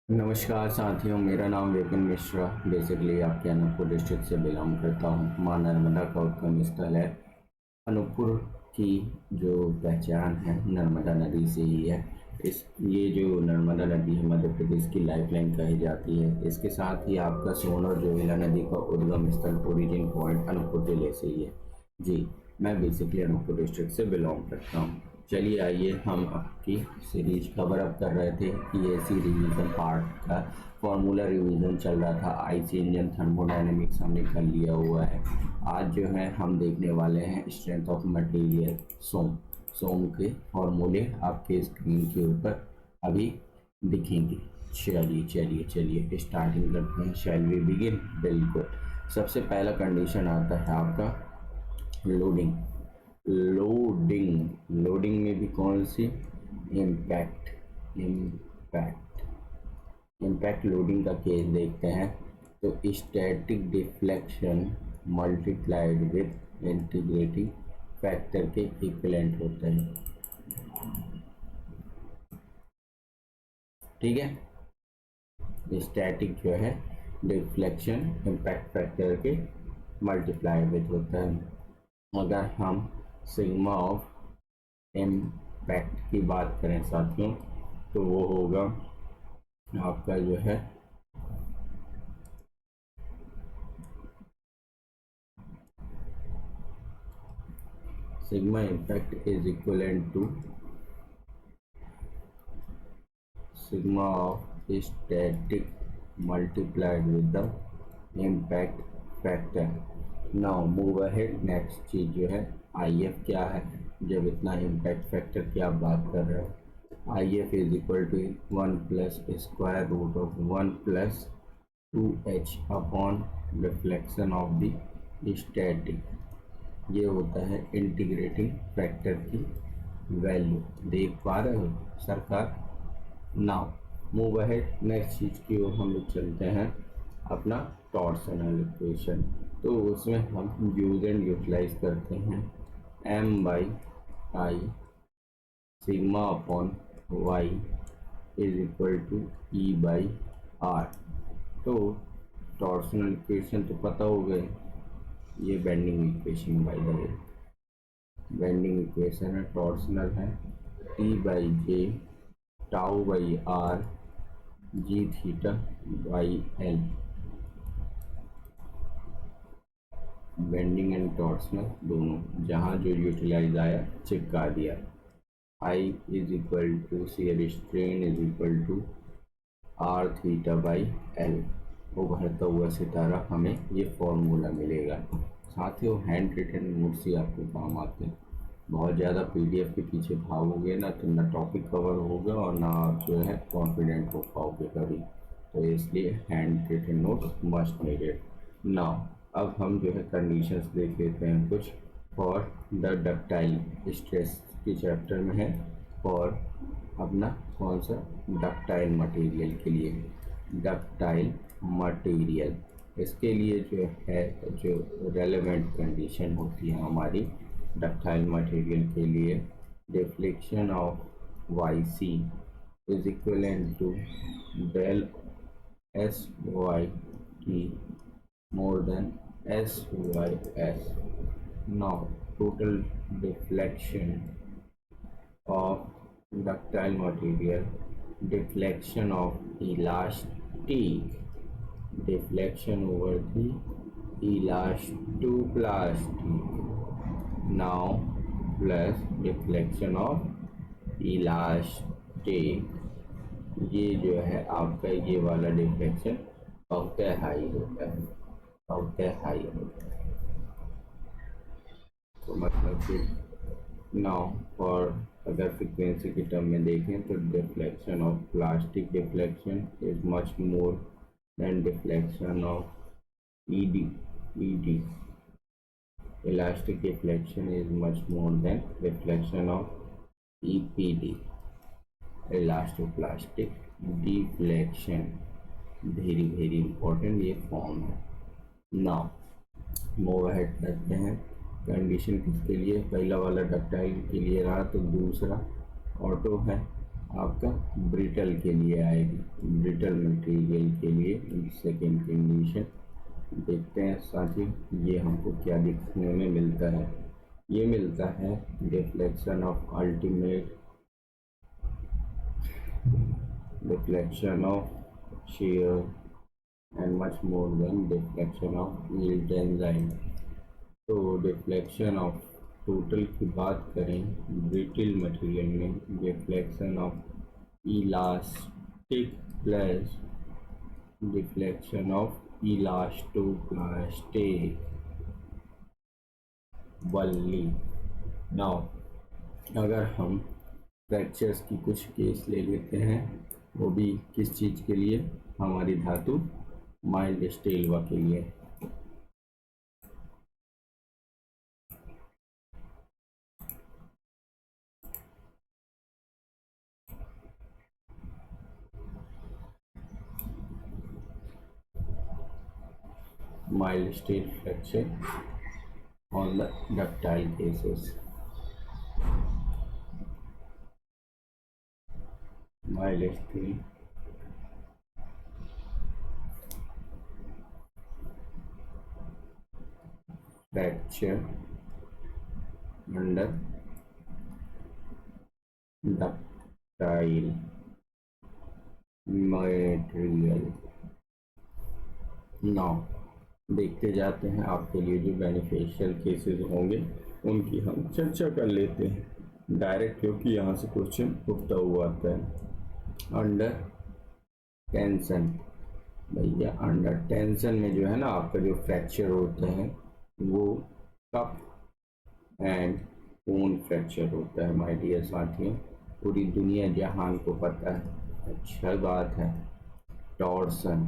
नमस्कार साथियों, मेरा नाम विपिन मिश्रा। बेसिकली आपके अनूपपुर डिस्ट्रिक्ट से बिलोंग करता हूँ। माँ नर्मदा का उद्गम स्थल है। अनूपपुर की जो पहचान है नर्मदा नदी से ही है। ये जो नर्मदा नदी है मध्य प्रदेश की लाइफलाइन कही जाती है। इसके साथ ही आपका सोन और जोहिला नदी का उद्गम स्थल ओरिजिन पॉइंट अनूपपुर जिले से ही है। जी, मैं बेसिकली अनूपपुर डिस्ट्रिक्ट से बिलोंग करता हूँ। चलिए आइए, हम आपकी सीरीज कवर अप कर रहे थे। पीएससी रिवीजन पार्ट का फॉर्मूला रिवीजन चल रहा था। आईसी इंजन थर्मोडायनेमिक्स हमने कर लिया हुआ है। आज जो है हम देखने वाले हैं स्ट्रेंथ ऑफ मटेरियल सोम। सोम के फॉर्मूले आपके स्क्रीन के ऊपर अभी दिखेंगे। चलिए चलिए चलिए स्टार्टिंग करते हैं। Shall we begin? बिल्कुल। सबसे पहला कंडीशन आता है आपका लोडिंग। लोडिंग लोडिंग में भी कौन सी? इम्पैक्ट। इम्पैक्ट इम्पैक्ट लोडिंग का केस देखते हैं तो static deflection multiplied with integrating factor के इक्विवेलेंट होता है। ठीक है, स्टैटिक जो है डिफ्लेक्शन इम्पैक्ट फैक्टर के मल्टीप्लाई विद होता है। अगर हम सिग्मा ऑफ इम्पैक्ट की बात करें साथियों तो वो होगा आपका जो है sigma impact is equivalent to sigma of static multiplied with the impact factor. Now move ahead. Next चीज जो है आई एफ क्या है। जब इतना इम्पैक्ट फैक्टर की आप बात कर रहे हो, I F is equal to 1 + square root of 1 + 2h upon reflection of the static. ये होता है इंटीग्रेटिंग फैक्टर की वैल्यू। देख पा रहे हो सरकार? Now move ahead. नेक्स्ट चीज की ओर हम लोग चलते हैं, अपना टॉर्सनल इक्वेशन। तो उसमें हम यूज एंड यूटिलाइज करते हैं m/i sigma upon y is equal to E/r। तो टॉर्सनल इक्वेशन तो पता हो गए। ये bending equation by the way, bending equation है। टॉर्सनल है T/J tau by R G theta by L. Bending and torsional दोनों, जहाँ जो यूटिलाइज आया चिपका दिया। I is equal to shear strain is equal to R theta by L. उभरता हुआ सितारा, हमें ये फॉर्मूला मिलेगा। साथियों, हैंड रिटन नोट्स ही आपको काम आते हैं। बहुत ज़्यादा पीडीएफ के पीछे भागोगे ना तो ना टॉपिक कवर होगा और ना आप जो है कॉन्फिडेंट हो पाओगे कभी। तो इसलिए hand written notes must needed. Now अब हम जो है कंडीशंस देख लेते हैं कुछ फॉर द डक्टाइल स्ट्रेस के चैप्टर में है। और अपना कौन सा डक्टाइल मटेरियल के लिए, डक्टाइल मटेरियल, इसके लिए जो है जो रेलेवेंट कंडीशन होती है हमारी डक्टाइल मटेरियल के लिए, deflection of Y C is equivalent to del S Y T more than SYS. Now, total deflection of ductile material, deflection of elastic, deflection over the elastoplastic. Now, plus deflection of elastic. ये जो है आपका ये वाला deflection बहुत high होता है, बहुत हाई होता है। तो मतलब कि नाउ और अगर फ्रिक्वेंसी की टर्म में देखें तो deflection of plastic deflection is much more than deflection of ED. Elastic deflection is much more than deflection of EPD. Elastoplastic deflection very very important ये फॉर्म है। नाउ मूव अहेड करते हैं। Condition किसके लिए? पहला वाला डक्टाइल के लिए रहा तो दूसरा ऑटो है आपका ब्रिटल के लिए आएगी। ब्रिटल मटेरियल के लिए सेकेंड कंडीशन देखते हैं साथियों, ये हमको क्या दिखने में मिलता है। ये मिलता है deflection of ultimate deflection of shear and much more than deflection of yield enzyme। तो डिफ्लेक्शन ऑफ टोटल की बात करें ब्रिटिल मटेरियल में, deflection of elastic plus deflection of elastoplastic Valli. Now अगर हम फ्रैक्चर्स की कुछ केस ले लेते हैं, वो भी किस चीज़ के लिए, हमारी धातु माइल्ड स्टील्वा के लिए। mild steel fracture on the ductile cases। mild steel fracture under ductile material। Now देखते जाते हैं, आपके लिए जो बेनिफिशियल केसेस होंगे उनकी हम चर्चा कर लेते हैं डायरेक्ट, क्योंकि यहाँ से क्वेश्चन उठता हुआ आता है। अंडर टेंशन, भैया अंडर टेंशन में जो है ना आपका जो फ्रैक्चर होता है वो कप एंड कोन फ्रैक्चर होता है। माय डियर साथियों, पूरी दुनिया जहान को पता है। अच्छा बात है। टॉर्सन,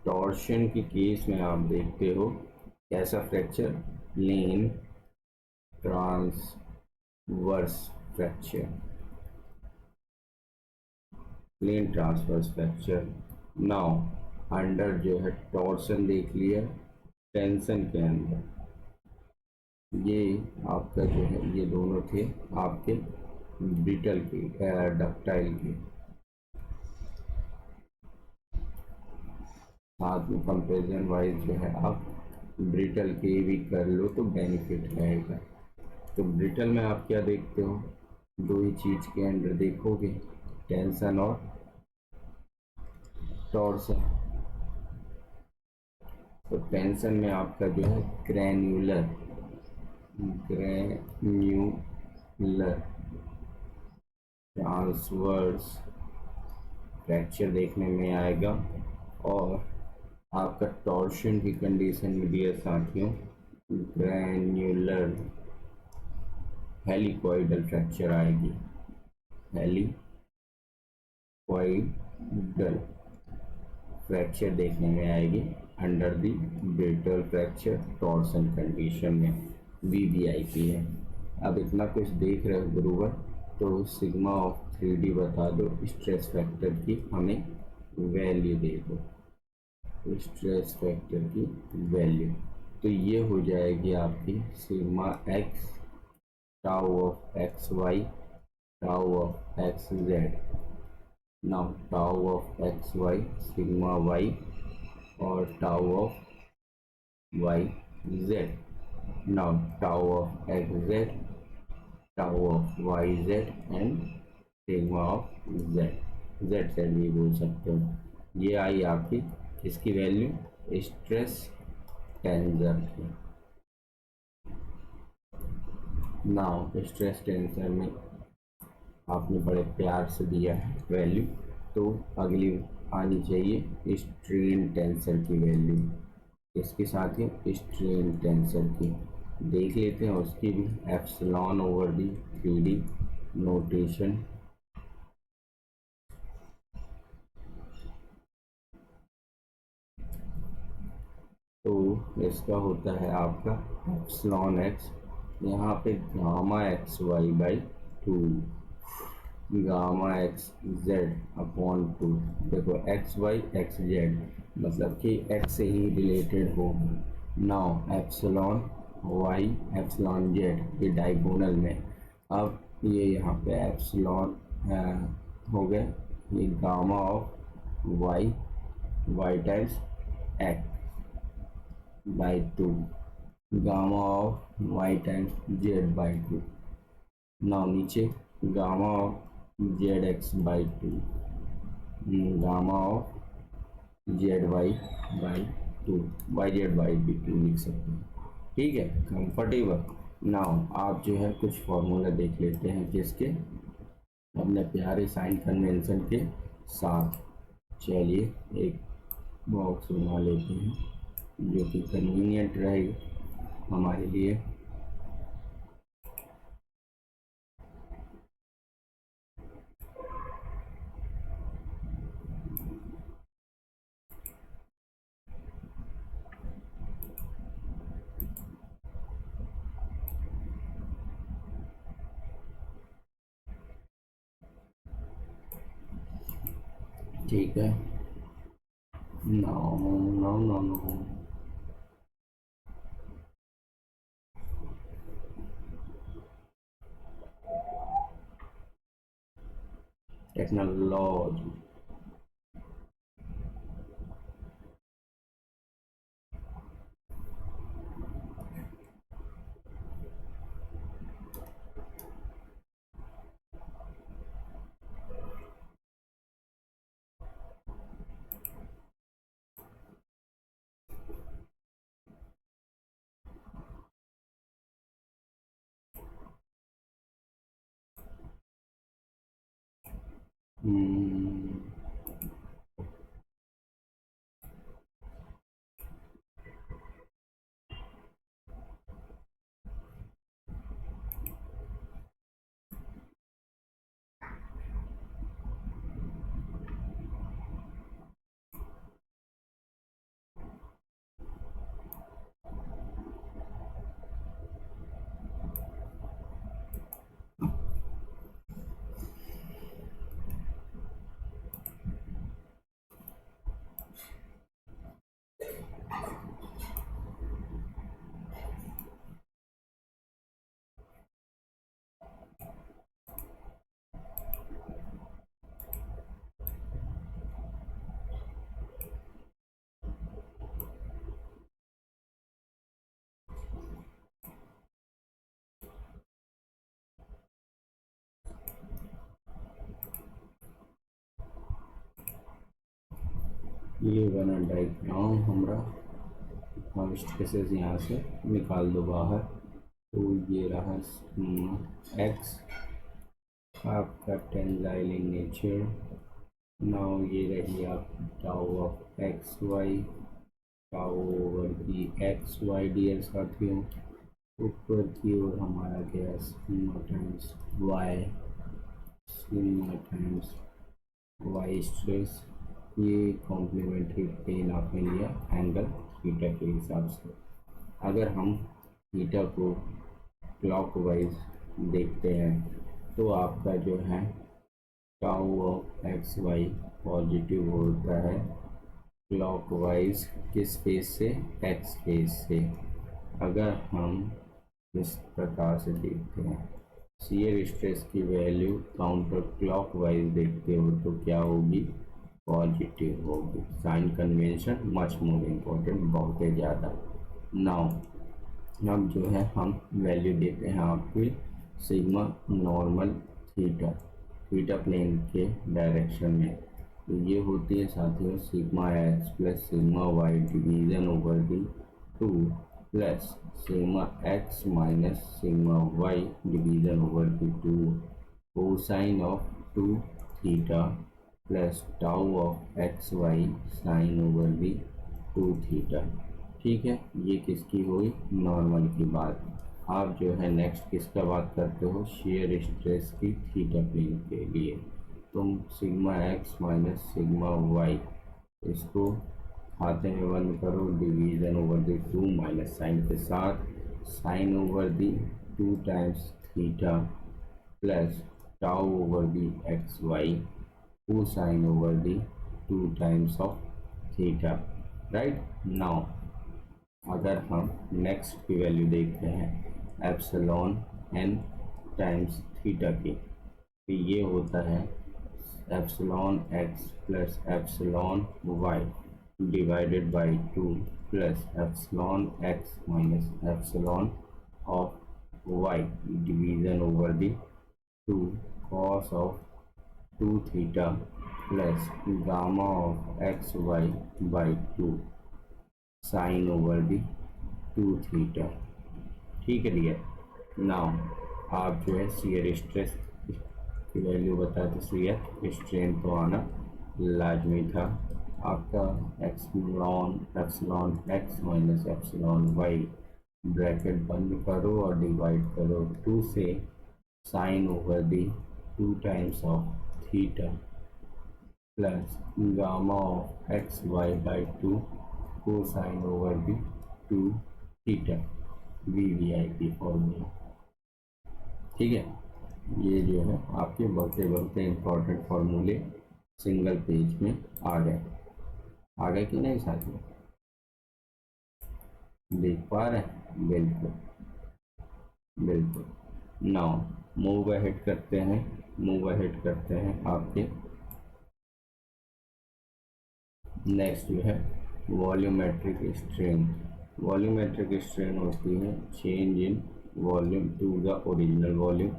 टॉर्शन के केस में आप देखते हो कैसा fracture, plane transverse fracture, plane transverse fracture. Now under जो है टॉर्सन देख लिया, टेंशन के अंदर ये आपका जो है ये दोनों थे आपके ब्रिटल के डक्टाइल के, साथ में कंपेरिजन वाइज जो है आप ब्रिटल के भी कर लो तो बेनिफिट रहेगा। तो ब्रिटल में आप क्या देखते हो, दो ही चीज़ के अंडर देखोगे, टेंशन और टॉर्सन। तो टेंशन में आपका जो है ग्रैन्युलर ट्रांसवर्स फ्रैक्चर देखने में आएगा। और आपका टॉर्शन की कंडीशन में डियर साथियों ग्रैन्युलर हेलिकॉइडल फ्रैक्चर आएगी, हेलिकॉइडल फ्रैक्चर देखने में आएगी under the brittle fracture torsion condition में। वीवीआईपी है। अब इतना कुछ देख रहे हो गुरुवर, तो सिग्मा ऑफ 3D बता दो, स्ट्रेस फैक्टर की हमें वैल्यू दे दो, स्ट्रेस फैक्टर की वैल्यू। तो ये हो जाएगी आपकी sigma X tau of X Y tau of X Z. Now tau of X Y sigma Y और tau of Y Z. Now tau of X Z, tau of Y Z and sigma of Z, Z Z भी बोल सकते हो। ये आई आपकी इसकी value stress tensor की। नाउ स्ट्रेस टेंसर में आपने बड़े प्यार से दिया है वैल्यू, तो अगली आनी चाहिए स्ट्रेन टेंसर की वैल्यू। इसके साथ ही स्ट्रेन टेंसर की देख लेते हैं, उसकी भी epsilon over the 3D notation. तो इसका होता है आपका एप्सिलॉन एक्स, यहाँ पे gamma X Y by 2, gamma X Z upon 2। देखो एक्स वाई एक्स जेड मतलब कि एक्स से ही रिलेटेड होगा। Now epsilon Y epsilon Z ये डायगोनल में, अब ये यहाँ पे एप्सिलॉन हो गए, ये gamma of y times x by 2 gamma of y times z by 2। Now नीचे gamma of Z X by 2 gamma of Z Y by 2 Y Z by भी 2 लिख सकते हैं। ठीक है, कंफर्टेबल। नाउ आप जो है कुछ फॉर्मूला देख लेते हैं किसके, अपने प्यारे साइन कन्वेंशन के साथ। चलिए एक बॉक्स बना लेते हैं जो कि कन्वीनियंट रहेगा हमारे लिए। ठीक है, no no no no, technology. ये बना डायग्राम हमारा, हम स्ट्रेसेस यहाँ से निकाल दो बाहर। तो ये रहा एक्स आपका टेंजाइल इन नेचर। नाउ ये रही आप tau of X Y, tau over की एक्स वाई डियर साथियों। ऊपर की ओर हमारा गया sigma times Y, sigma times Y stress. ये कॉम्प्लीमेंट्री प्लेन आपने लिया एंगल थीटा के हिसाब से। अगर हम थीटा को क्लॉकवाइज देखते हैं तो आपका जो है tau of X Y positive होता है क्लॉकवाइज किस फेज से, एक्स फेज से। अगर हम इस प्रकार से देखते हैं शियर स्ट्रेस की वैल्यू काउंटर क्लॉकवाइज देखते हो तो क्या होगी, पॉजिटिव होगी। Sign convention much more important, बहुत ही ज़्यादा। नाउ अब जो है हम वैल्यू देते हैं आपके sigma normal theta, theta plane के डायरेक्शन में। तो ये होती है साथियों sigma X plus sigma Y division over the 2 plus sigma X minus sigma Y division over the 2 cosine of 2 theta plus tau of X Y sine over the 2 theta. ठीक है, ये किसकी हुई, नॉर्मल की बात। आप जो है नेक्स्ट किसका बात करते हो, शेयर स्ट्रेस की थीटा प्लेन के लिए। तुम sigma X minus sigma Y इसको खाते में बंद करो, division over the 2 minus sine के साथ sine over the 2 times theta plus tau over the X Y cosine over the 2 times of theta. Right. Now अगर हम नेक्स्ट की वैल्यू देखते हैं एप्सिलॉन एन टाइम्स थीटा की, तो ये होता है epsilon X plus epsilon Y divided by 2 plus epsilon X minus epsilon of Y division over the 2 cos of 2 theta plus gamma of xy by 2 sin over the 2 theta। ठीक है dear. Now आप जो है shear stress की value बता दो। Shear strain तो आना लाजमी था आपका epsilon epsilon X minus epsilon Y bracket बंद करो और डिवाइड करो 2 से sine over the 2 times of theta plus gamma of X Y by 2 cosine over the 2 theta VVIP formula. ठीक है, ये जो है आपके बढ़ते बढ़ते इंपॉर्टेंट फॉर्मूले सिंगल पेज में आ गए कि नहीं साथियों? देख पा रहे हैं? बिल्कुल बिल्कुल। नाउ मूव अहेड करते हैं आपके नेक्स्ट जो है वॉल्यूमेट्रिक स्ट्रेन। वॉल्यूमेट्रिक स्ट्रेन होती है change in volume to the original volume,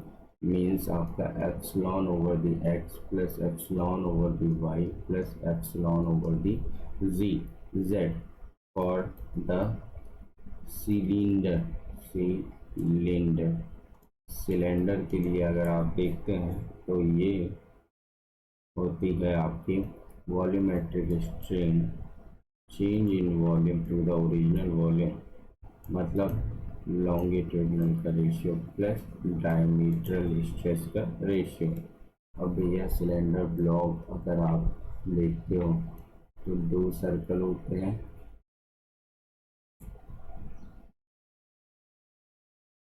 means आपका epsilon over the X plus epsilon over the Y plus epsilon over the Z for the cylinder के लिए अगर आप देखते हैं तो ये होती है आपकी volumetric strain change in volume to the original volume, मतलब लॉन्गिट्यूडनल का रेशियो प्लस डायमीट्रल स्ट्रेस का रेशियो। अब भैया सिलेंडर ब्लॉक अगर आप देखते हो तो 2 सर्कल होते हैं,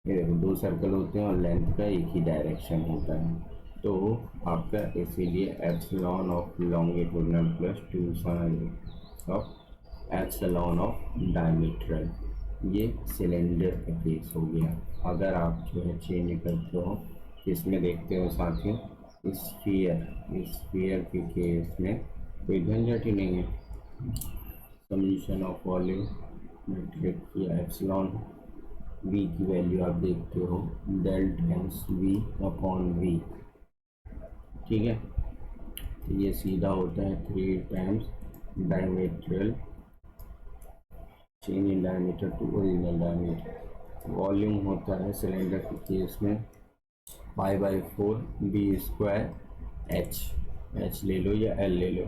ये देखो 2 सर्कल होते हैं और लेंथ का एक ही डायरेक्शन होता है, तो आपका इसीलिए epsilon of longitudinal plus 2 sine of epsilon of diametral. ये सिलेंडर का केस हो गया। अगर आप जो है चेंज करते हो इसमें देखते हो साथियों स्फीयर के केस में कोई झंझट ही नहीं है। समीशन ऑफ वॉल्यूम मेट्रिक या एप्सिलॉन v की वैल्यू आप देखते हो del times v upon v। ठीक है, तो ये सीधा होता है 3 times diametral change in diameter to original diameter. Volume होता है सिलेंडर के केस में pi by 4 B square H ले लो या एल ले लो,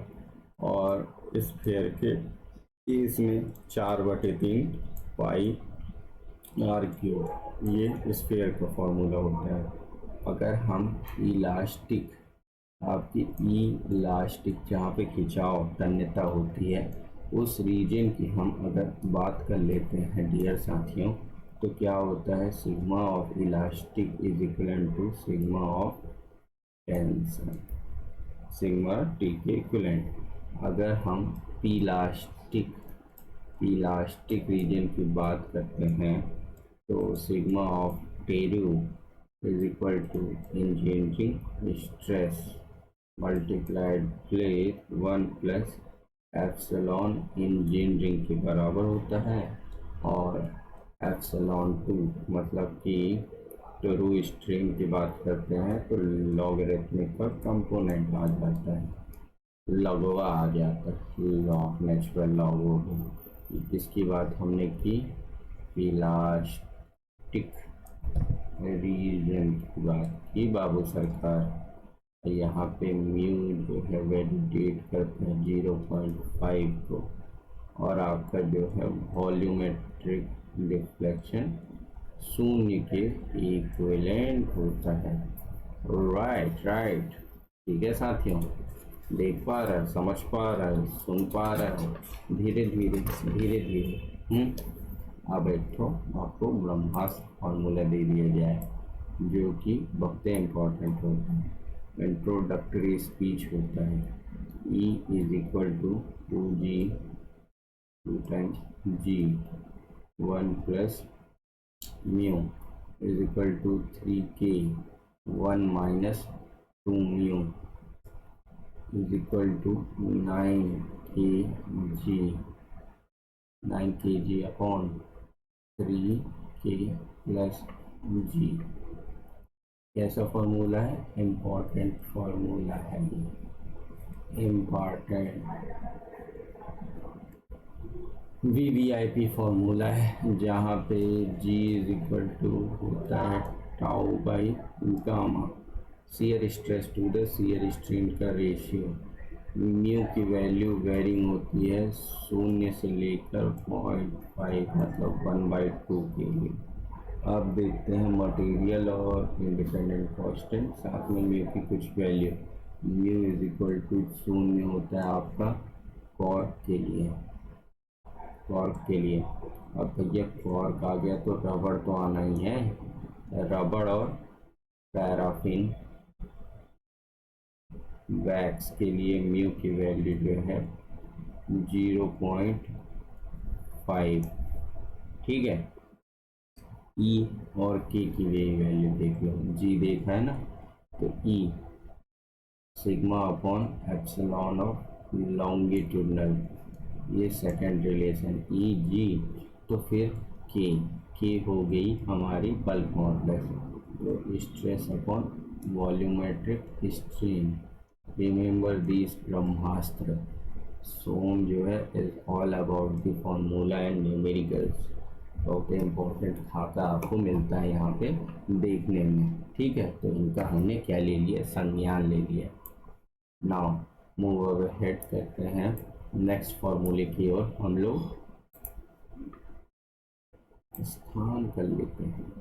और स्फीयर के केस में 4/3 पाई आर क्यूब, ये स्फीयर का फॉर्मूला होता है। अगर हम इलास्टिक आपकी इलास्टिक जहाँ पे खिंचाव तन्यता होती है उस रीजन की हम अगर बात कर लेते हैं डियर साथियों, तो क्या होता है sigma of elastic is equal to sigma of tension, sigma T के इक्वलेंट। अगर हम इलास्टिक रीजन की बात करते हैं तो sigma of true is equal to engineering stress multiplied plate 1 plus epsilon engineering के बराबर होता है, और एप्सिलॉन 2 मतलब कि टरू स्ट्रेन की बात करते हैं तो लॉगरिथमिक का कंपोनेंट आ जाता है, लघुवा आ जाता है, लॉग नेचुरल लॉग हो गया। किसकी बात हमने की? इलास्टिक रीजन की बात की बाबू सरकार। यहाँ पे म्यू जो है वैलिडेट करते हैं 0.5 को, और आपका जो है वॉल्यूमेट्रिक डिफ्लेक्शन 0 के इक्विवेलेंट होता है। राइट ठीक है साथियों, देख पा रहा है, समझ पा रहा है, सुन पा रहा है, धीरे धीरे। अब एक तो आपको ब्रह्मास्त्र फॉर्मूला दे दिया जाए जो कि बहुत इम्पोर्टेंट होता है, इंट्रोडक्टरी स्पीच होता है। E is equal to 2G 2 times G 1 plus mu is equal to 3K 1 minus 2 mu is equal to 9 kg upon 3k plus g। कैसा फॉर्मूला है? इम्पॉर्टेंट फॉर्मूला है ये, इम्पॉर्टेंट वीवीआईपी फॉर्मूला है, जहाँ पे g is equal to होता है tau by gamma, shear stress to the shear strain का रेशियो। म्यू की वैल्यू वेरिंग होती है 0 से लेकर 0.5 मतलब 1/2 के लिए। अब देखते हैं मटेरियल और इंडिपेंडेंट कांस्टेंट, साथ में म्यू की कुछ value. Mu is equal to 0 होता है आपका कॉर्क के लिए, कॉर्क के लिए। अब भैया कॉर्क आ गया तो रबड़ तो आना ही है, रबड़ और पैराफिन वैक्स के लिए म्यू की वैल्यू जो है 0.5। ठीक है, ई और के की वैल्यू देख लो, जी देखा है ना, तो E sigma upon epsilon of longitudinal, ये सेकंड रिलेशन ई जी। तो फिर के हो गई हमारी बल्क मॉडुलस, तो stress upon volumetric strain. Remember this ब्रह्मास्त्र। सोम जो है is all about the formula and numericals. बहुत इम्पोर्टेंट खाता आपको मिलता है यहाँ पे देखने में। ठीक है, तो इनका हमने क्या ले लिया? संज्ञान ले लिया। नाउ मूव अवे हेड करते हैं नेक्स्ट फॉर्मूले की ओर। हम लोग स्थान कर लेते हैं,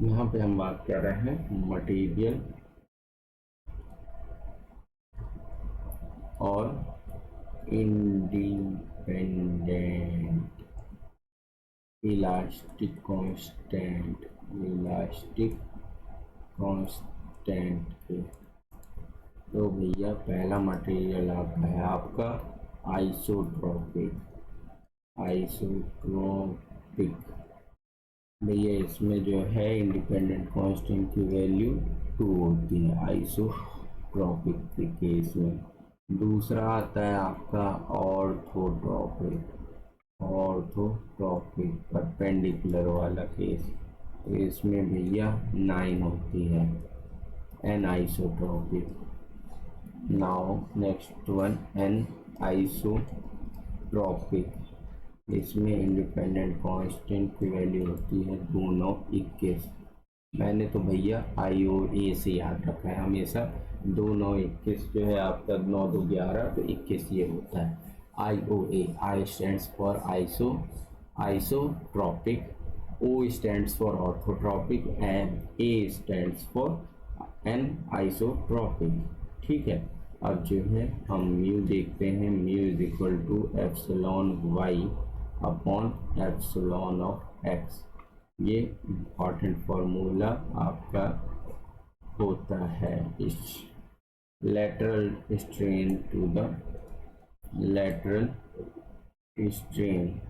यहाँ पे हम बात कर रहे हैं मटेरियल और independent elastic constant, elastic constant के। तो भैया पहला मटेरियल आता है आपका आइसोट्रोपिक, आइसोट्रोपिक। भैया इसमें जो है इंडिपेंडेंट कांस्टेंट की वैल्यू 2 होती है आइसोट्रोपिक के केस में। दूसरा आता है आपका ऑर्थोट्रोपिक, ऑर्थोट्रोपिक परपेंडिकुलर वाला केस, तो इसमें भैया 9 होती है anisotropic. Now next one anisotropic, इसमें इंडिपेंडेंट कांस्टेंट की वैल्यू होती है 2, 9, 21। मैंने तो भैया आई ओ ए से याद रखा है हमेशा, 2, 9, 21 जो है आपका 9, 2, 11 तो 21 ये होता है I O A. I stands for iso, isotropic, O stands for orthotropic and A stands for anisotropic. ठीक है, अब जो है हम म्यू देखते हैं। Mu is equal to epsilon Y upon epsilon of X. ये इम्पॉर्टेंट फॉर्मूला आपका होता है इस lateral strain to the lateral strain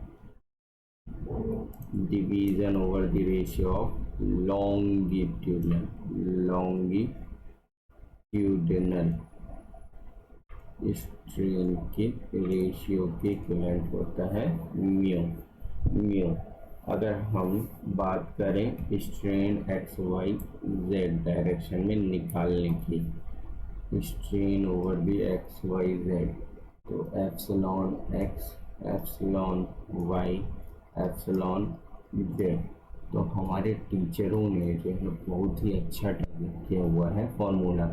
division over the ratio of longitudinal strain के रेशियो के इक्विवेलेंट होता है म्यू। म्यू अगर हम बात करें strain X Y Z direction में निकालने की, strain over the X Y Z, तो epsilon X, epsilon Y, epsilon Z. तो हमारे टीचरों ने जो है बहुत ही अच्छा डेवलप किया हुआ है फॉर्मूला,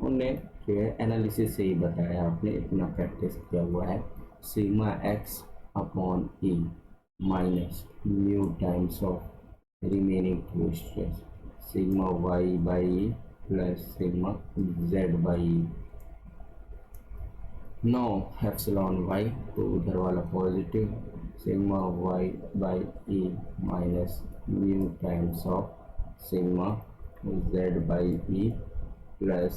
उन्हें जो है एनालिसिस से ही बताया, आपने इतना प्रैक्टिस किया हुआ है। Sigma X upon E minus mu times of remaining two stress, sigma Y by plus sigma Z by. No epsilon Y, तो उधर वाला positive, sigma Y by E minus mu times of sigma Z by E plus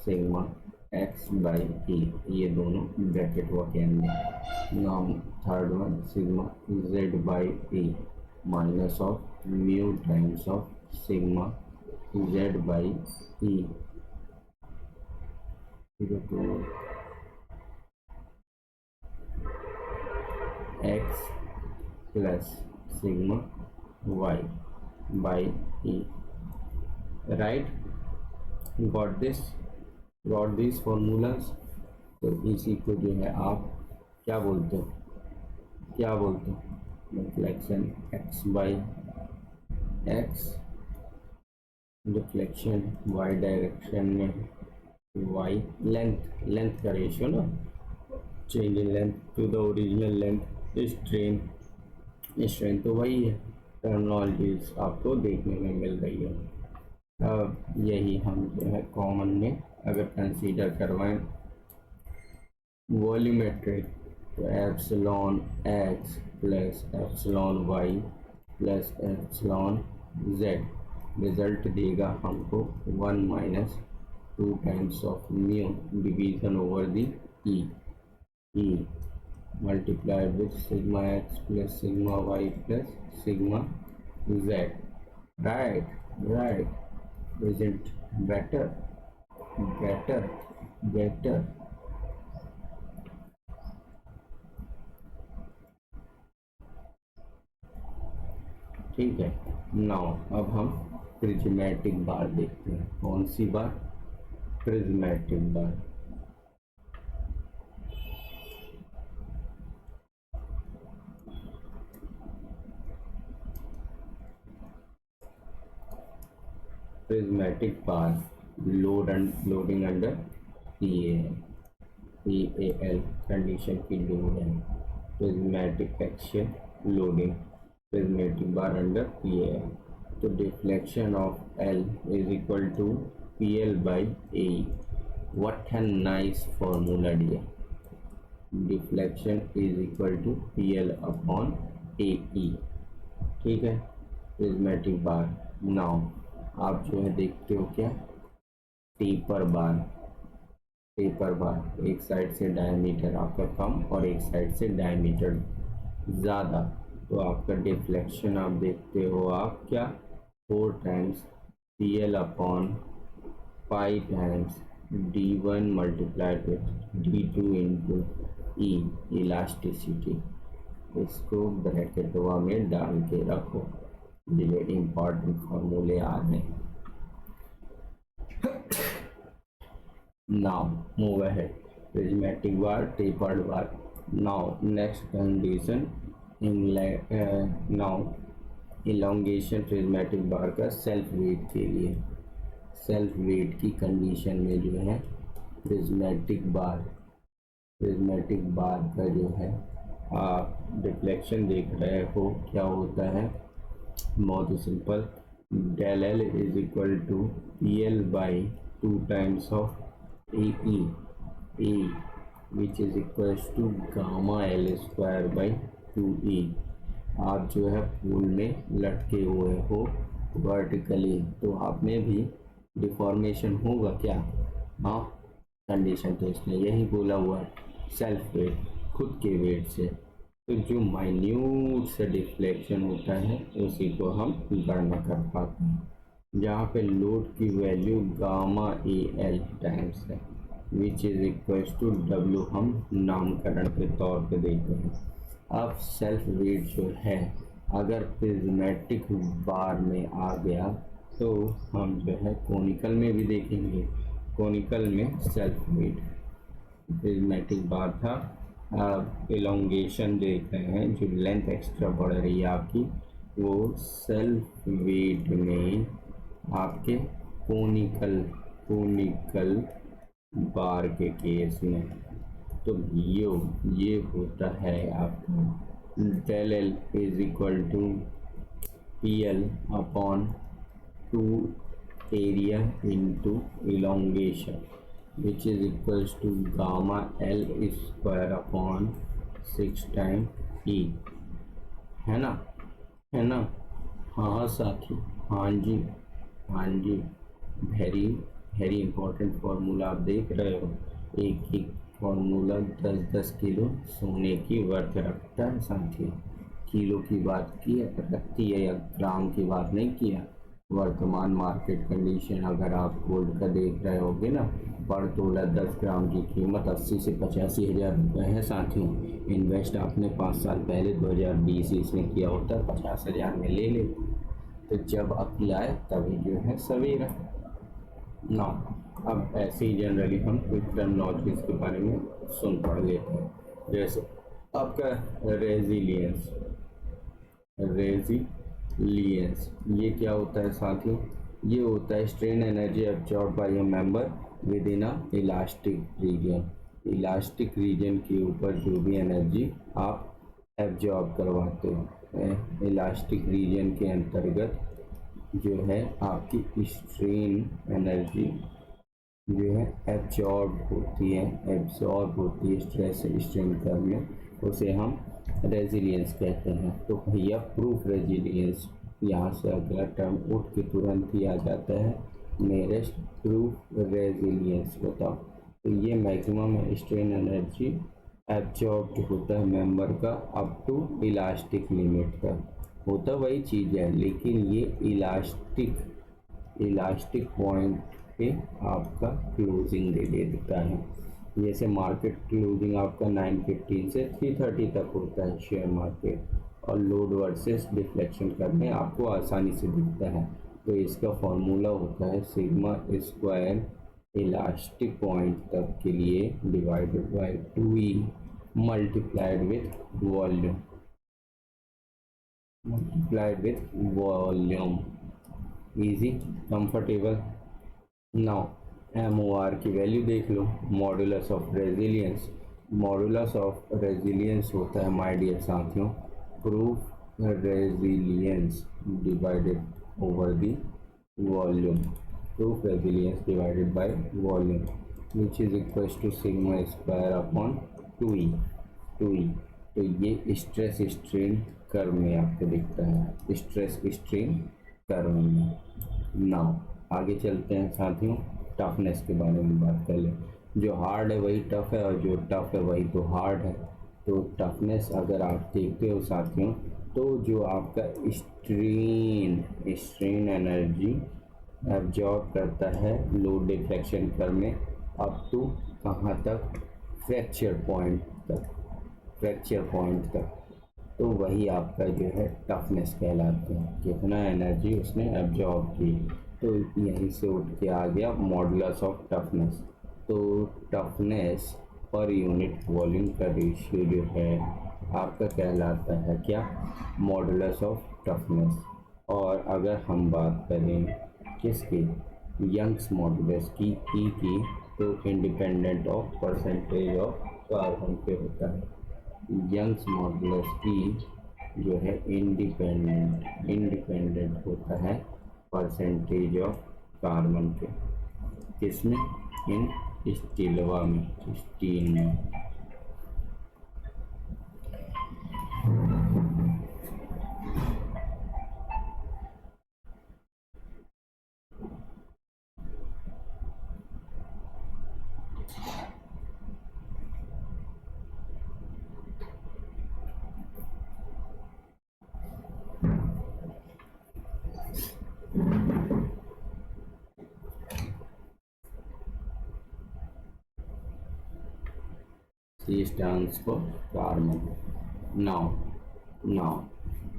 sigma X by E, ये दोनों bracket हुआ के अंदर। Now third one sigma Z by E minus of mu times of sigma Z by E, X plus sigma Y by E, right, got this formulas. तो इसी को जो है आप क्या बोलते हो, reflection X by X, reflection Y direction में वाई, लेंथ का रेशियो ना, change in length to the original length, strain तो वही है, टर्मिनोलॉजीज आपको देखने में मिल रही है। अब यही हम जो है कॉमन में अगर कंसीडर करवाएं वॉल्यूमेट्रिक, तो epsilon X plus epsilon Y plus epsilon Z result देगा हमको 1 minus 2 times of mu division over the E multiplied with sigma x plus sigma y plus sigma z, right, isn't better, ठीक है। Now अब हम prismatic बार देखते हैं। कौन सी बार? Prismatic बार। prismatic bar loading under PAL condition की लोड है। prismatic axial loading prismatic bar under PAL, तो deflection of L is equal to PL by AE। what a nice formula dear, deflection is equal to PL upon AE, ठीक है। Prismatic बार। Now आप जो है देखते हो क्या, टेपर बार एक साइड से डायमीटर आपका कम और एक साइड से डायमीटर ज़्यादा, तो आपका डिफ्लेक्शन आप देखते हो आप क्या 4 times PL upon 5 times D1 multiplied with D2 into E elasticity. इसको ब्रैकेटवा में डाल के रखो, ये इम्पॉर्टेंट फॉर्मूले आ रहे हैं। Now move ahead, prismatic bar, tapered bar. Now next condition, now elongation prismatic bar का सेल्फ वेट के लिए, सेल्फ वेट की कंडीशन में जो है प्रिज्मेटिक बार का जो है आप डिफ्लेक्शन देख रहे हो क्या होता है, बहुत ही simple, del L is equal to P L by 2 times of A which is equal to gamma L square by 2E। आप जो है पूल में लटके हुए हो वर्टिकली, तो आप में भी डिफॉर्मेशन होगा क्या, हाँ, कंडीशन तो इसने यही बोला हुआ है, सेल्फ वेट, खुद के वेट से। तो जो माइन्यूट से डिफ्लेक्शन होता है उसी को हम गणना कर पाते हैं, जहाँ पे लोड की वैल्यू गामा AL टाइम्स है which is equal to W हम नामकरण के तौर पे देते हैं। अब सेल्फ वेट जो है अगर प्रिज्मेटिक बार में आ गया तो हम जो है कोनिकल में भी देखेंगे, कोनिकल में सेल्फ वेट, प्रिज्मेटिक बार था, आप इलोंगेशन देख रहे हैं, जो लेंथ एक्स्ट्रा बढ़ रही है आपकी, वो सेल्फ वेट में आपके कोनिकल बार के केस में, तो ये होता है आपका del L is equal to PL upon 2 area into elongation. Which is equals to gamma L square upon 6 time E, है ना, है ना। हाँ साथी, हाँ जी, हाँ जी। वेरी वेरी इंपॉर्टेंट फार्मूला आप देख रहे हो। एक एक फार्मूला 10-10 किलो सोने की वर्थ रखता है साथी। किलो की बात की है, रखती है, या ग्राम की बात नहीं किया। वर्तमान मार्केट कंडीशन अगर आप गोल्ड का देख रहे होगे ना, पर तोला 10 ग्राम की कीमत 80 से 85 हज़ार रुपये है साथी। इन्वेस्ट आपने 5 साल पहले 2020 इसमें किया होता, 50 हज़ार में ले ले। तो जब अक्ल आए तभी जो है सवेरा ना। अब ऐसे ही जनरली हम कुछ टर्मिनोलॉजीज के बारे में सुन पढ़ लेते हैं। जैसे आपका रेजिलियंस, रेजिलियंस ये क्या होता है साथियों? ये होता है strain energy absorb by a member within a elastic region. Elastic region के ऊपर जो भी एनर्जी आप एब्जॉर्ब करवाते हो, इलास्टिक रीजन के अंतर्गत जो है आपकी स्ट्रेन एनर्जी जो है एब्जॉर्ब होती है स्ट्रेस स्ट्रेन कर्व में, उसे हम रेजिलियंस कहते हैं। तो भैया प्रूफ रेजिलियंस, यहाँ से अगला टर्म उठ के तुरंत ही आ जाता है, नियरेस्ट प्रूफ रेजिलियंस बताओ। तो ये मैक्सिमम स्ट्रेन एनर्जी एब्जॉर्ब होता है मेंबर का अप टू इलास्टिक लिमिट का, होता वही चीज़ है, लेकिन ये इलास्टिक पॉइंट पे आपका क्लोजिंग दे देता है। जैसे मार्केट क्लोजिंग आपका 915 से 330 तक होता है शेयर मार्केट, और लोड वर्सेस डिफ्लेक्शन करने आपको आसानी से दिखता है। तो इसका फॉर्मूला होता है सिग्मा स्क्वायर इलास्टिक पॉइंट तक के लिए divided by 2e multiplied with volume, multiplied with volume. Easy, comfortable. Now M O R की वैल्यू देख लो, modulus of resilience. Modulus of resilience होता है माय डियर साथियों proof resilience divided over the volume, proof resilience divided by volume which is equal to sigma square upon 2e। तो ये stress strain curve में आपको दिखता है, स्ट्रेस स्ट्रेन कर्व में। नाउ आगे चलते हैं साथियों, टफनेस के बारे में बात कर लें। जो हार्ड है वही टफ है, और जो टफ है वही तो हार्ड है। तो टफनेस अगर आप देखते हो साथियों, तो जो आपका स्ट्रेन एनर्जी एब्जॉर्ब करता है लोड डिफ्लेक्शन कर्व में अप टू कहाँ तक, फ्रैक्चर पॉइंट तक, फ्रैक्चर पॉइंट तक, तो वही आपका जो है टफनेस कहलाते हैं, कितना एनर्जी उसने एब्जॉर्ब की। तो यहीं से उठ के आ गया मॉडुलस ऑफ टफनेस। तो टफनेस पर यूनिट वॉल्यूम का रेशियो जो है आपका कहलाता है क्या, मॉडुलस ऑफ टफनेस। और अगर हम बात करें किसकी, यंग्स मॉडुलस की, ई की, तो independent of percentage of carbon पे होता है। यंग्स मॉडुलस की जो है इंडिपेंडेंट होता है परसेंटेज ऑफ कार्बन के, किसमें, इन स्टीलवा में, स्टील में। C stands for carbon. Now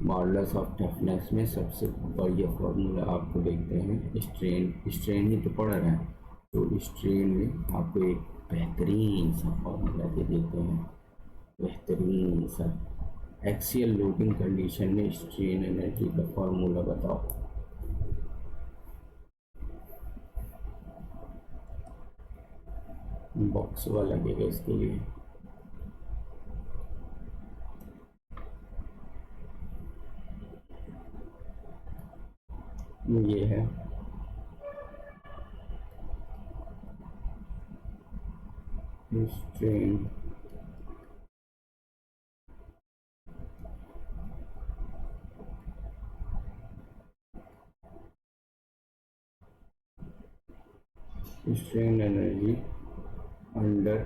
modulus of toughness में सबसे बढ़िया फॉर्मूला आपको देखते हैं, स्ट्रेन ही तो पढ़ रहे हैं, तो स्ट्रेन में आपको एक बेहतरीन सा फॉर्मूला दे देते हैं, बेहतरीन सा। एक्सियल लोडिंग कंडीशन में स्ट्रेन एनर्जी का फॉर्मूला बताओ। बॉक्स वाला लगेगा इसके लिए, ये है strain एनर्जी अंडर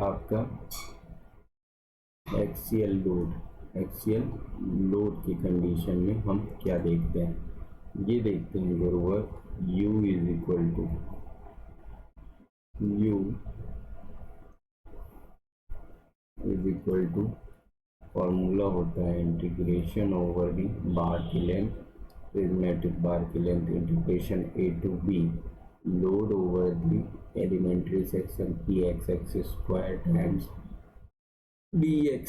आपका एक्सियल लोड की कंडीशन में हम क्या देखते हैं, ये देखते हैं गुरुवर U is equal to formula होता है इंटीग्रेशन ओवर दी बार की लेंथ, प्रिज्मेटिक बार की length integration A to B load over the elementary section Px square times Bx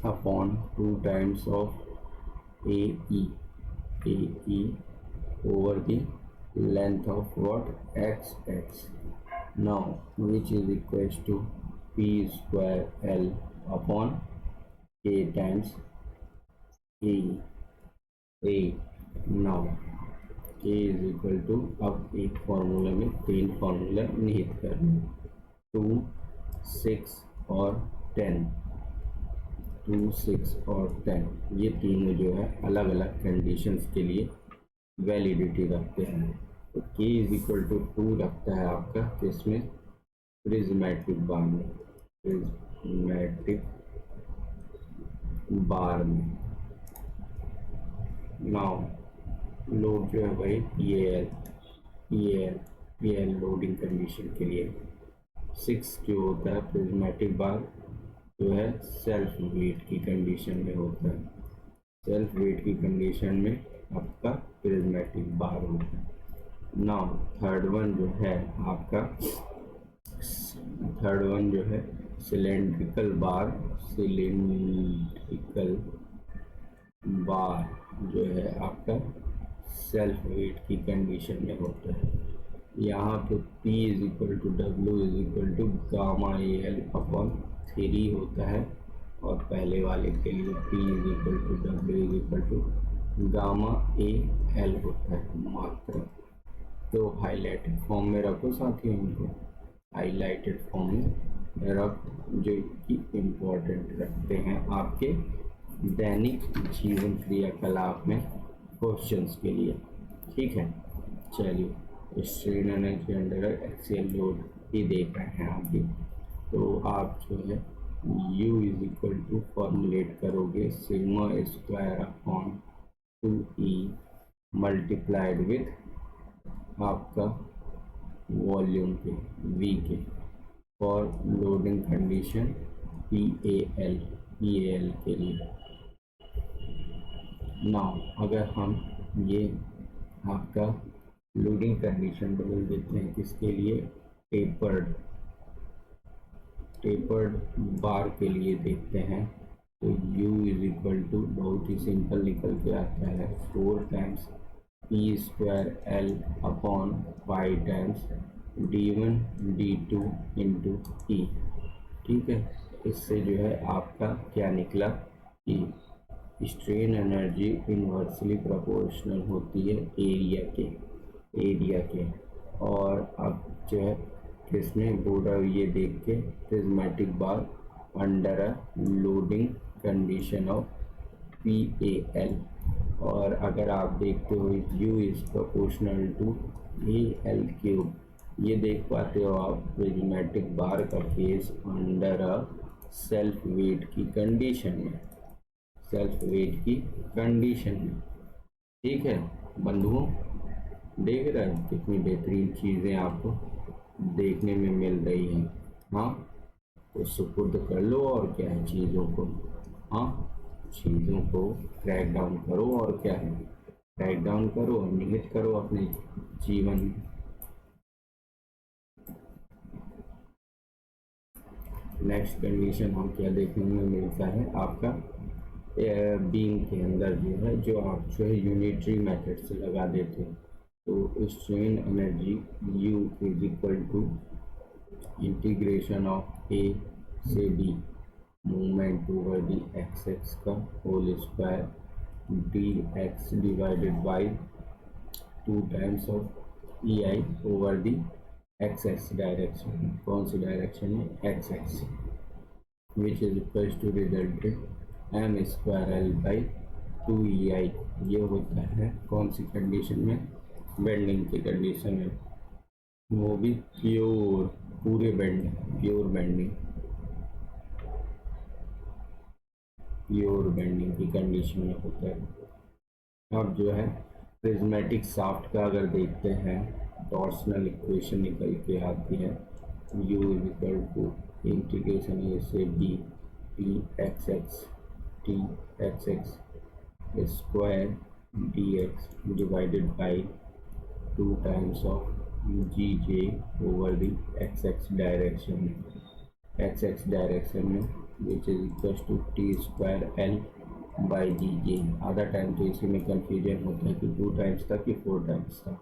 upon 2 times of AE over the length of what xx now which is equals to P square L upon K times A now K is equal to अब एक फॉर्मूले में 3 formula निहित करने 2, 6 और 10 2, 6 और 10 ये तीनों जो है अलग अलग कंडीशंस के लिए वैलिडिटी रखते हैं। तो K इज इक्वल टू 2 रखता है आपका किसमें, प्रिज्मेटिक बार में नाउ लोड जो है भाई PL लोडिंग कंडीशन के लिए 6 जो होता है प्रिज्मेटिक बार जो है सेल्फ वेट की कंडीशन में होता है, सेल्फ वेट की कंडीशन में आपका प्रिज्मेटिक बार होता है। नाउ थर्ड वन जो है सिलेंड्रिकल बार जो है आपका सेल्फ वेट की कंडीशन में होता है। यहाँ पे P is equal to W is equal to gamma AL upon 3 होता है और पहले वाले के लिए P is equal to W is equal to gamma AL होता है मात्रा। तो हाईलाइटेड फॉर्म में रखो साथियों, इनको हाईलाइटेड फॉर्म में रख जो कि इम्पोर्टेंट रखते हैं आपके दैनिक जीवन क्रियाकलाप में क्वेश्चंस के लिए। ठीक है, चलिए strain energy under axial load ही देख रहे हैं अभी। तो आप जो है U is equal to formulate करोगे sigma square upon 2E multiplied with आपका वॉल्यूम के V के फॉर लोडिंग कंडीशन PAL के लिए। नाउ अगर हम ये आपका लोडिंग कंडीशन बदल देते हैं किसके लिए, टेपर्ड बार के लिए देखते हैं, तो U इज इक्वल टू बहुत ही सिंपल निकल के आता है 4 times P square L upon 5 times D1 D2 into E। ठीक है, इससे जो है आपका क्या निकला कि स्ट्रेन एनर्जी इन्वर्सली प्रोपोर्शनल होती है एरिया के और अब जो है किसमें बोर्ड ये देख के prismatic bar under a loading condition of PAL। और अगर आप देखते हो U is proportional to AL cube, ये देख पाते हो आप प्रिज्मेटिक बार का case under a self weight की कंडीशन में। ठीक है बंधुओं, देख रहे हैं कितनी बेहतरीन चीज़ें आपको देखने में मिल रही हैं। हाँ, तो सुपुर्द कर लो और क्या है चीज़ों को, हाँ चीज़ों को क्रैक डाउन करो और क्या है क्रैक डाउन करो, निहित करो अपने जीवन में। नेक्स्ट कंडीशन हम क्या देखने में मिलता है आपका बीम के अंदर जो आप जो है यूनिटरी मेथड से लगा देते हैं। तो strain energy U is equal to integration of A से B movement over the X का whole square dx divided by 2 times of EI over the X X direction, कौन सी डायरेक्शन है, X X, which is equal to result M square L by 2EI। ये होता है कौन सी कंडीशन में, बेंडिंग की कंडीशन में, वो भी प्योर, पूरे bend, pure bending, pure bending की कंडीशन में होता है। अब जो है प्रिज्मेटिक शाफ्ट का अगर देखते हैं, टॉर्सनल इक्वेशन निकल के आती है, u is equal to integration A से B T X X, T X X square D X divided by 2 times of G J over the X X direction में, एक्स एक्स डायरेक्शन में, which is equal to T square L by G J. आधा time तो इसी में confusion होता है कि 2 times था कि 4 टाइम्स था।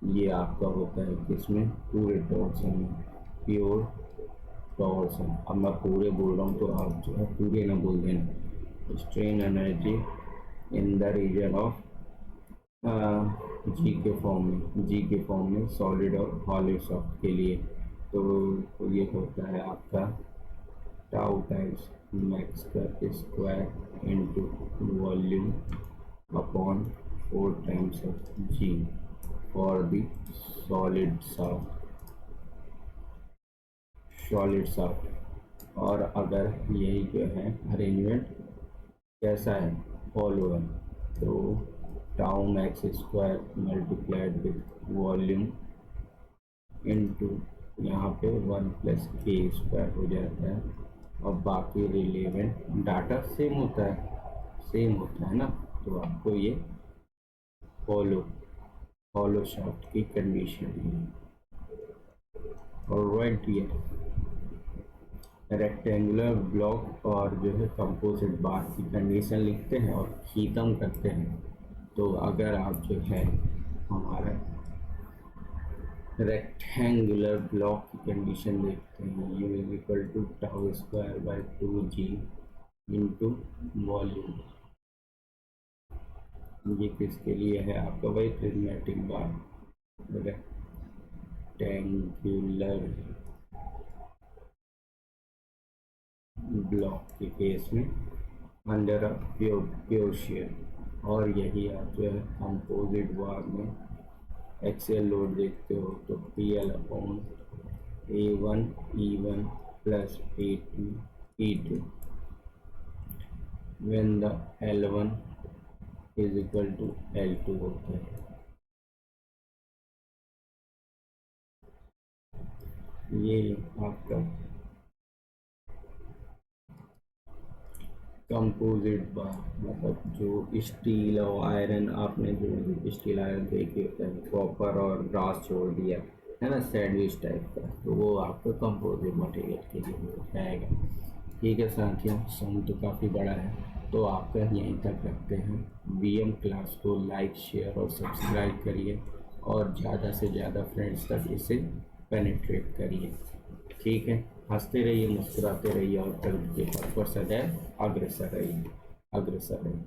ये आपका होता है किसमें, पूरे टॉर्सन में, प्योर टॉर्सन। अब मैं पूरे बोल रहा हूँ तो आप जो है पूरे ना बोल देना। Strain energy in the region of G के फॉर्म में, जी के फॉर्म में सॉलिड और हॉलिड सॉफ्ट के लिए, तो ये होता है आपका टाउ टाइम्स मैक्स का square into volume upon 4 times of G for the solid shaft, solid shaft. और अगर यही जो है अरेंजमेंट कैसा है, फॉलो है, तो tau max square multiplied with volume into यहाँ पे 1 प्लस के स्क्वायर हो जाता है, और बाकी रिलेवेंट डाटा सेम होता है, सेम होता है ना। तो आपको ये फॉलो, फॉलो शाफ्ट की कंडीशन है। और राइट, ये रेक्टेंगुलर ब्लॉक और जो है कंपोजिट बार की कंडीशन लिखते हैं और ख़त्म करते हैं। तो अगर आप जो है हमारा रेक्टेंगुलर ब्लॉक की कंडीशन देखते हैं, u is equal to tau square by 2g into volume, ये किसके लिए है आपका भाई, प्रिज्मेटिक बार, रेक्टेंगुलर ब्लॉक के केस में अंडर अ प्योर शेयर। और यही आप जो है कंपोजिट बार में एक्सेल लोड देखते हो तो PL upon A1 E1 plus A2 E2 when the L1 is equal to L2 होता है। ये आपका कंपोजिट बार, मतलब जो स्टील और आयरन आपने जोड़ दी, स्टील आयरन तो एक ही होता है, कॉपर और ब्रास छोड़ दिया है ना, सैंडविच टाइप का, तो वो आपको कंपोजिट मटेरियल के लिए हो जाएगा। ठीक है साथियों, साउंड तो काफ़ी बड़ा है, तो आपका यहीं तक रखते हैं। VM क्लास को लाइक, शेयर और सब्सक्राइब करिए, और ज़्यादा से ज़्यादा फ्रेंड्स तक इसे पेनिट्रेट करिए। ठीक है, हंसते रहिए, मुस्कुराते रहिए, और प्रगति के पथ पर सदैव अग्रसर रहिए, अग्रसर रहिए।